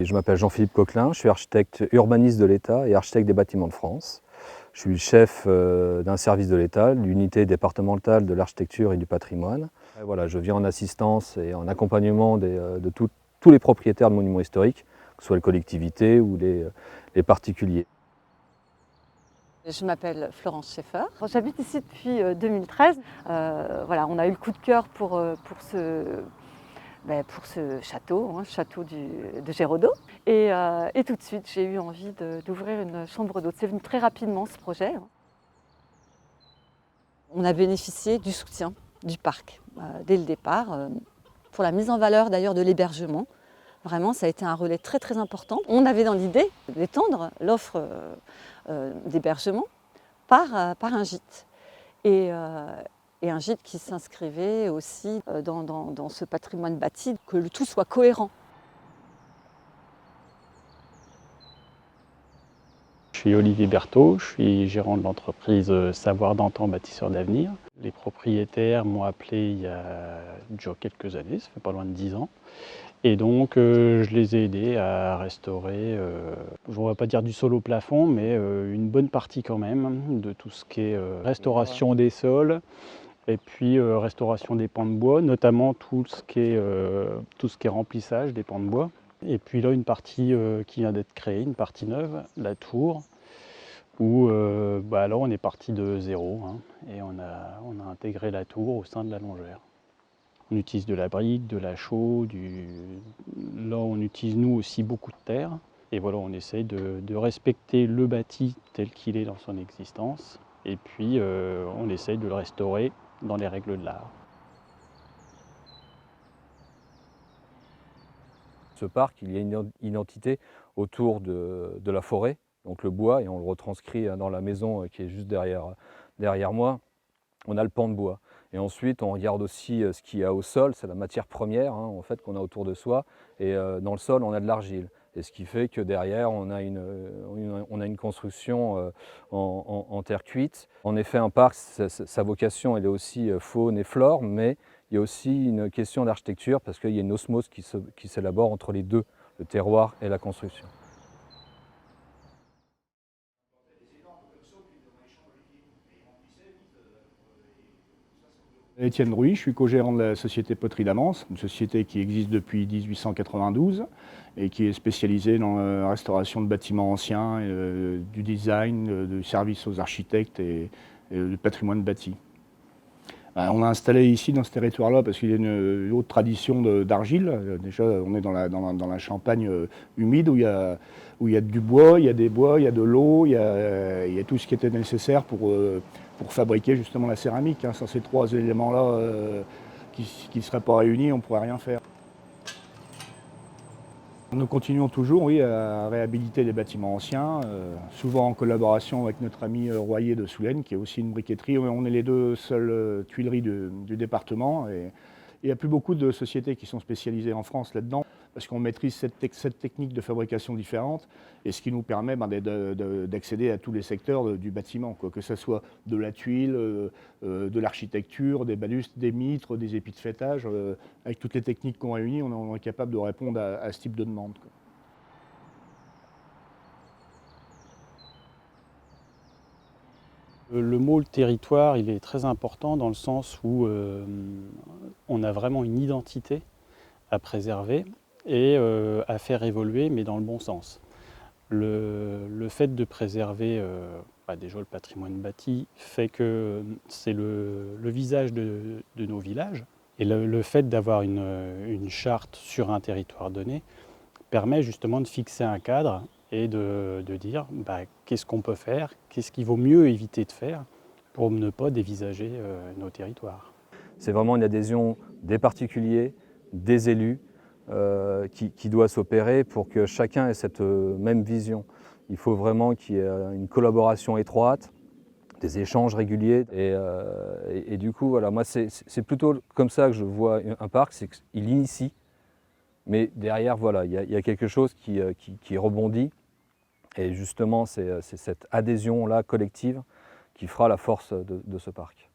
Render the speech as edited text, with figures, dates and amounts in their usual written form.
Je m'appelle Jean-Philippe Coquelin, je suis architecte urbaniste de l'État et architecte des bâtiments de France. Je suis le chef d'un service de l'État, l'unité départementale de l'architecture et du patrimoine. Et voilà, je viens en assistance et en accompagnement de tous les propriétaires de monuments historiques, que ce soit les collectivités ou les particuliers. Je m'appelle Florence Schaeffer. J'habite ici depuis 2013. Voilà, on a eu le coup de cœur pour ce château, château de Géraudot. Et tout de suite, j'ai eu envie d'ouvrir une chambre d'hôte. C'est venu très rapidement ce projet. On a bénéficié du soutien du parc dès le départ, pour la mise en valeur d'ailleurs de l'hébergement. Vraiment, ça a été un relais très très important. On avait dans l'idée d'étendre l'offre d'hébergement par un gîte. Et un gîte qui s'inscrivait aussi dans ce patrimoine bâti, que le tout soit cohérent. Je suis Olivier Berthaud, je suis gérant de l'entreprise Savoir d'Antan Bâtisseurs d'Avenir. Les propriétaires m'ont appelé il y a déjà quelques années, ça fait pas loin de 10 ans. Et donc je les ai aidés à restaurer, je ne vais pas dire du sol au plafond, mais une bonne partie quand même de tout ce qui est restauration des sols et puis restauration des pans de bois, notamment tout ce qui est remplissage des pans de bois. Et puis là, une partie qui vient d'être créée, une partie neuve, la tour, où là on est parti de zéro, et on a intégré la tour au sein de la longère. On utilise de la brique, de la chaux, là on utilise nous aussi beaucoup de terre. Et voilà, on essaye de respecter le bâti tel qu'il est dans son existence. Et puis on essaye de le restaurer dans les règles de l'art. Ce parc, il y a une identité autour de la forêt, donc le bois, et on le retranscrit dans la maison qui est juste derrière moi. On a le pan de bois. Et ensuite, on regarde aussi ce qu'il y a au sol, c'est la matière première en fait, qu'on a autour de soi. Et dans le sol, on a de l'argile. Et ce qui fait que derrière, on a une construction en terre cuite. En effet, un parc, sa vocation, elle est aussi faune et flore, mais il y a aussi une question d'architecture parce qu'il y a une osmose qui s'élabore entre les deux, le terroir et la construction. Étienne Drouy, je suis co-gérant de la société Poterie d'Amance, une société qui existe depuis 1892 et qui est spécialisée dans la restauration de bâtiments anciens, du design, du service aux architectes et du patrimoine bâti. On a installé ici dans ce territoire-là parce qu'il y a une haute tradition d'argile. Déjà, on est dans la Champagne humide où il y a du bois, il y a des bois, il y a de l'eau, il y a tout ce qui était nécessaire pour fabriquer justement la céramique. Sans ces trois éléments-là qui ne seraient pas réunis, on ne pourrait rien faire. Nous continuons toujours à réhabiliter des bâtiments anciens, souvent en collaboration avec notre ami Royer de Soulaine, qui est aussi une briqueterie. On est les deux seules tuileries du département. Et il n'y a plus beaucoup de sociétés qui sont spécialisées en France là-dedans, parce qu'on maîtrise cette technique de fabrication différente, et ce qui nous permet d'accéder à tous les secteurs du bâtiment, que ce soit de la tuile, de l'architecture, des balustres, des mitres, des épis de faîtage. Avec toutes les techniques qu'on réunit, on est capable de répondre à ce type de demande. Le mot le territoire, il est très important dans le sens où on a vraiment une identité à préserver et à faire évoluer, mais dans le bon sens. Le fait de préserver déjà le patrimoine bâti fait que c'est le visage de nos villages. Et le fait d'avoir une charte sur un territoire donné permet justement de fixer un cadre et de dire qu'est-ce qu'on peut faire, qu'est-ce qu'il vaut mieux éviter de faire pour ne pas dévisager nos territoires. C'est vraiment une adhésion des particuliers, des élus, qui doit s'opérer pour que chacun ait cette même vision. Il faut vraiment qu'il y ait une collaboration étroite, des échanges réguliers. Et du coup, voilà, moi, c'est plutôt comme ça que je vois un parc, c'est qu'il initie, mais derrière, voilà, il y a quelque chose qui rebondit. Et justement, c'est cette adhésion-là collective qui fera la force de ce parc.